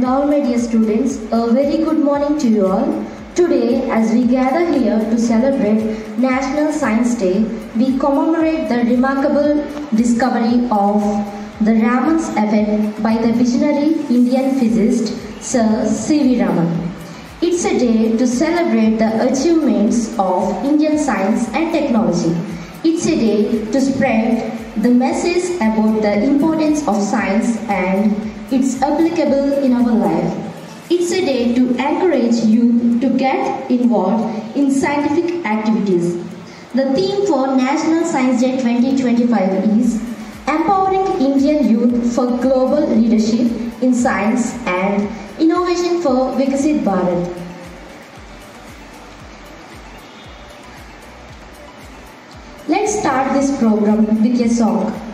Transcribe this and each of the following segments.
and all my dear students, a very good morning to you all. Today, as we gather here to celebrate National Science Day, we commemorate the remarkable discovery of the Raman's effect by the visionary Indian physicist Sir C.V. Raman. It's a day to celebrate the achievements of Indian science and technology. It's a day to spread the message about the importance of science and its applicable in our life. It's a day to encourage youth to get involved in scientific activities. The theme for National Science Day 2025 is Empowering Indian Youth for Global Leadership in Science and Innovation for Vikasit Bharat. Let's start this program with a song.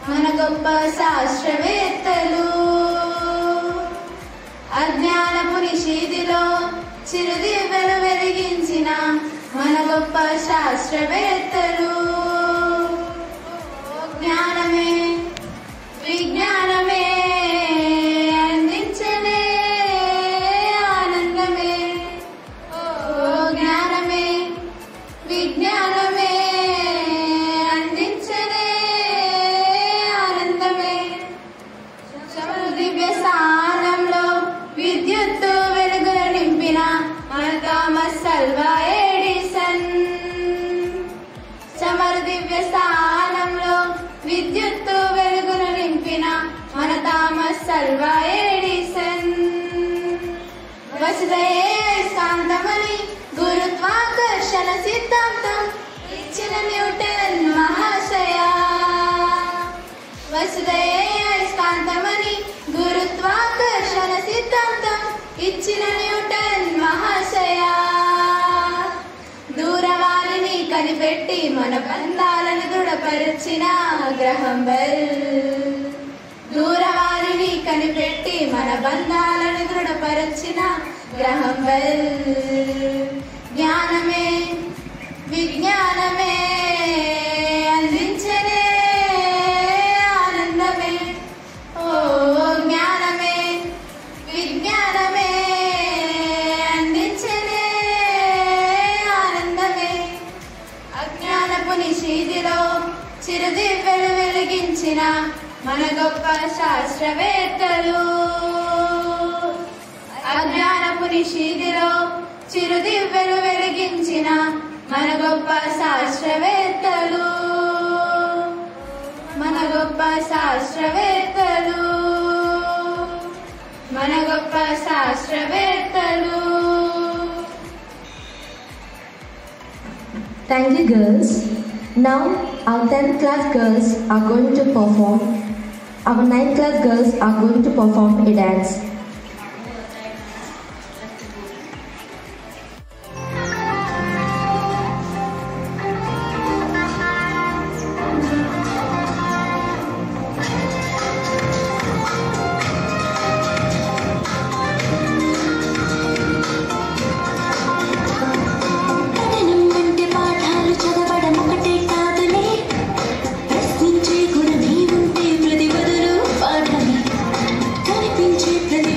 మన గొప్ప శాస్త్రవేత్తలు అజ్ఞానపు నిషేధిలో చిరుదివ్వెలు వెలిగించిన మన గొప్ప శాస్త్రవేత్తలు జ్ఞానమే విజ్ఞానమే అందించనే ఆనందమే ఓ జ్ఞానమే విజ్ఞానమే దివ్య స్థానంలో విద్యుత్తు వెలుగును నింపిన మన థామస్ అల్వా ఎడిసన్ వసుదయే అయస్కాంతమని గురుత్వాకర్షణ సిద్ధాంతం ఇచ్చిన న్యూటన్ మహాశయ వసుదయే అయస్కాంతమని గురుత్వాకర్షణ సిద్ధాంతం ఇచ్చిన న్యూటన్ మహాశయ దూరవాణిని కనిపెట్టి మన బంధాలను దృఢపరిచిన గ్రహం బెల్ దూరవాణిని కనిపెట్టి మన బంధాలను దృఢపరిచిన గ్రహం బెల్ జ్ఞానమే విజ్ఞానమే అందించనే ఆనందమే ఓ జ్ఞానమే విజ్ఞానమే నిషేధిలో చిరుదివ్వెలు వెలిగించిన మన గొప్ప శాస్త్రవేత్తలు అజ్ఞానపు నిషేధిలో చిరుదివ్వెలు వెలిగించిన మన గొప్ప శాస్త్రవేత్తలు మన గొప్ప శాస్త్రవేత్తలు మన గొప్ప శాస్త్రవేత్తలు. Thank you, girls. Now our 10th class girls are going to perform. Our 9th class girls are going to perform a dance. ప్రతి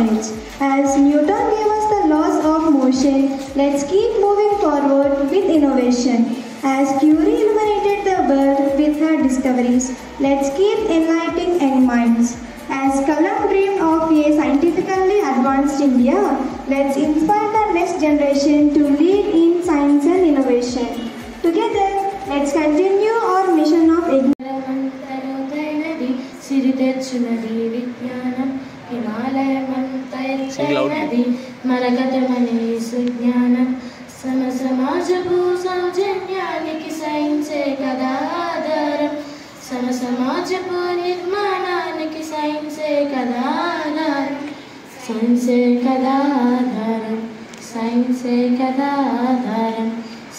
knowledge. As Newton gave us the laws of motion, let's keep moving forward with innovation. As Curie illuminated the world with her discoveries, let's keep enlightening young minds. As Kalam dreamed of a scientifically advanced India, let's inspire the next generation to lead in science and innovation. Together, let's continue our mission of సమసమాజపు సౌజన్యానికి సైన్సే కదా ఆధారం సమసమాజపు నిర్మాణానికి సైన్సే కదా ఆధారం సైన్సే కదా ఆధారం సైన్సే కదా ఆధారం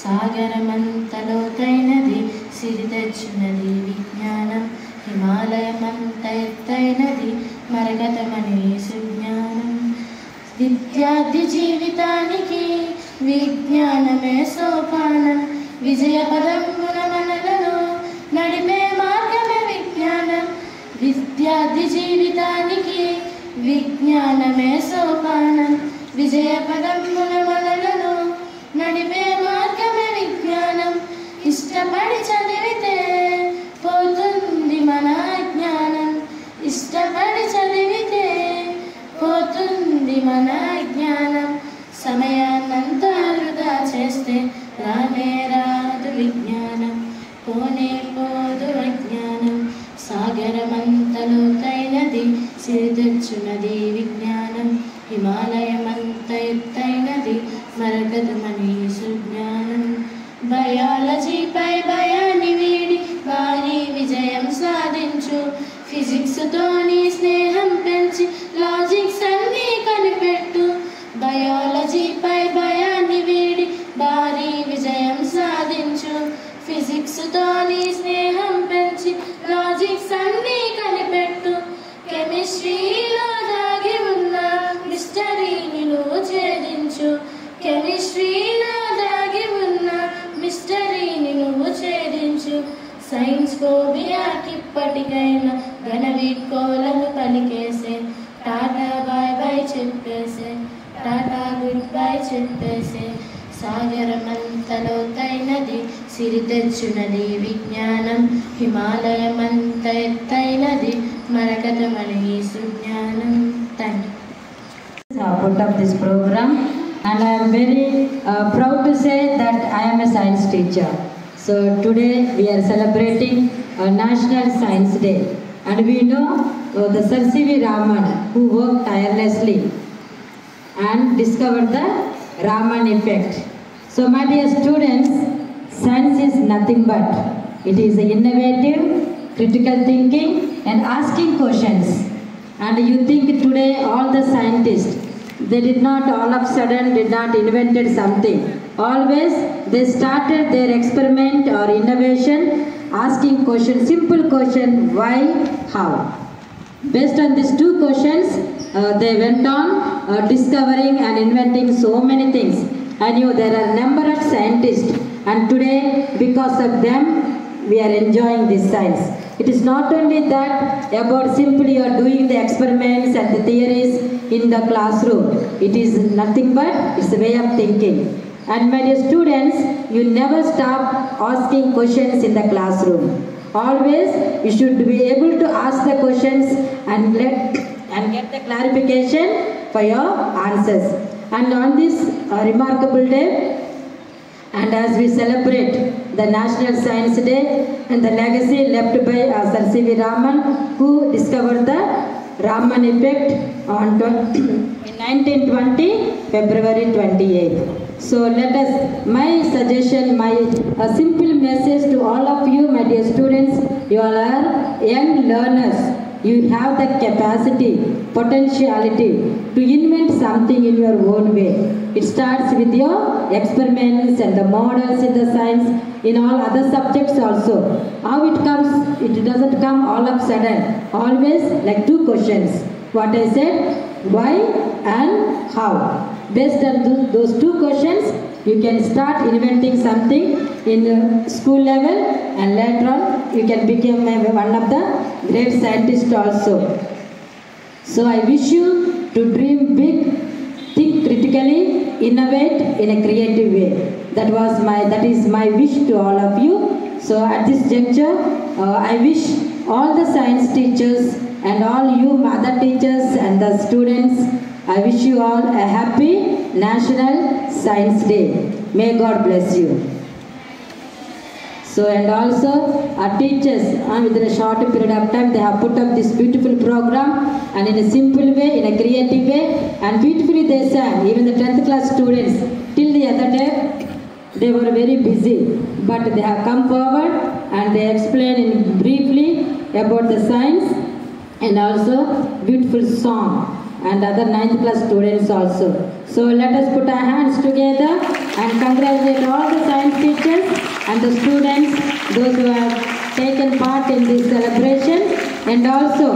సాగరమంత లోతైనది సిరి తెచ్చునది విజ్ఞానం హిమాలయమంత ఎత్తైనది మరగతమని సుజ్ఞానం విద్యార్థి జీవితానికి విజ్ఞానమే సోపానం విజయ పదంబున మనలను నడిపే మార్గమే విజ్ఞానం విద్యార్థి జీవితానికి విజ్ఞానమే సోపానం విజయ పదంబున మనలను నడిపే మార్గమే విజ్ఞానం ఇష్టపడి చదివితే పోతుంది మన జ్ఞానం ఇష్టపడి చదివితే పోతుంది మన జ్ఞానం సమయాన్నంతా వృధా చేస్తే రానే రాదు విజ్ఞానం పోనే పోదు అజ్ఞానం సాగరమంత లోతైనది సిరి తెచ్చునది విజ్ఞానం హిమాలయమంత ఎత్తైనది మరగతమని సుజ్ఞానం బయాలజీపై భయాన్ని వీడి భారీ విజయం సాధించు ఫిజిక్స్తో నీ స్నేహం పెంచి లాజిక్స్ అన్నీ కనిపెట్టు బయాలజీపై భయాన్ని వీడి భారీ విజయం సాధించు ఫిజిక్స్తో నీ స్నేహం పెంచి లాజిక్స్ అన్నీ కనిపెట్టు కెమిస్ట్రీలో దాగి ఉన్న మిస్టరీని నువ్వు ఛేదించు కెమిస్ట్రీలో దాగి ఉన్న మిస్టరీని నువ్వు ఛేదించు సైన్స్ ఫోబియాకిప్పటికైనా ఘన వీడ్కోలను పలికేసే టాటా బాయ్ బాయ్ చెప్పేసే టాటా గుడ్ బై చెప్పేసే సాగరమంత లోతైనది సిరి తెచ్చునది విజ్ఞానం హిమాలయమంత ఎత్తైనది మరగతమని సుజ్ఞానం. Thank you. Support of this program, and I am very proud to say that I am a science teacher. So today we are celebrating National Science Day, and we know the Sir C.V. Raman, who worked tirelessly and discovered the Raman effect. So my dear students, science is nothing but it is innovative, critical thinking and asking questions. And you think today all the scientists, they did not all of a sudden invented something. Always they started their experiment or innovation asking question, simple question, why, how. Based on these two questions, they went on discovering and inventing so many things. I knew there are number of scientists, and today because of them we are enjoying this science. It is not only that about simply you are doing the experiments and the theories in the classroom. It is nothing but it's a way of thinking. And my dear students, you never stop asking questions in the classroom. Always you should be able to ask the questions and get the clarification for your answers. And on this remarkable day, and as we celebrate the National Science Day and the legacy left by Sir C.V. Raman, who discovered the Raman effect on in 1920, February 28th. So let us, my suggestion, my simple message to all of you, my dear students, you all are young learners. You have the capacity, potentiality to invent something in your own way. It starts with your experiments and the models in the science, in all other subjects also. How it comes, it doesn't come all of a sudden. Always like two questions. What I said, why and how. Based on those two questions, you can start inventing something in the school level, and later on you can become one of the great scientists also. So I wish you to dream big, think critically, innovate in a creative way. That is my wish to all of you. So at this juncture, I wish all the science teachers and all you mother teachers and the students, I wish you all a happy National Science Day. May God bless you. So and also our teachers, within a short period of time, they have put up this beautiful program, and in a simple way, in a creative way, and beautifully they sang. Even the 10th class students, till the other day, they were very busy, but they have come forward and they explained briefly about the science and also beautiful song, and other 9th class students also. So let us put our hands together and congratulate all the science teachers and the students, those who have taken part in this celebration. And also,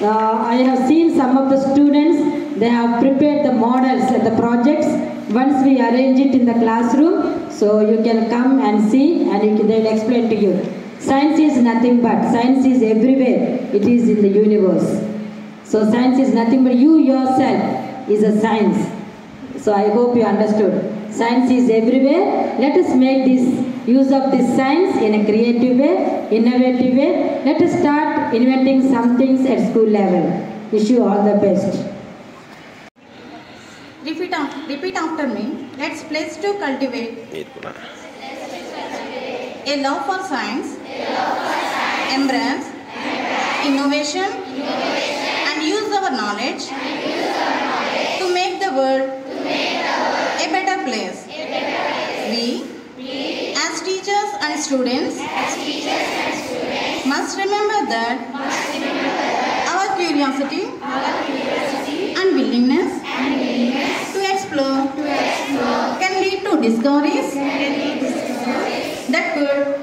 I have seen some of the students, they have prepared the models and the projects. Once we arrange it in the classroom, so you can come and see and they will explain to you. Science is nothing but, science is everywhere, it is in the universe. So science is nothing but you yourself is a science. So I hope you understood. Science is everywhere. Let us make this use of this science in a creative way, innovative way. Let us start inventing some things at school level. Wish you all the best. Repeat after me. Let's pledge to cultivate a love for science, embrace innovation, and use our knowledge to make the world a better place. We, as teachers and students, must remember that our curiosity and willingness to explore can lead to discoveries that could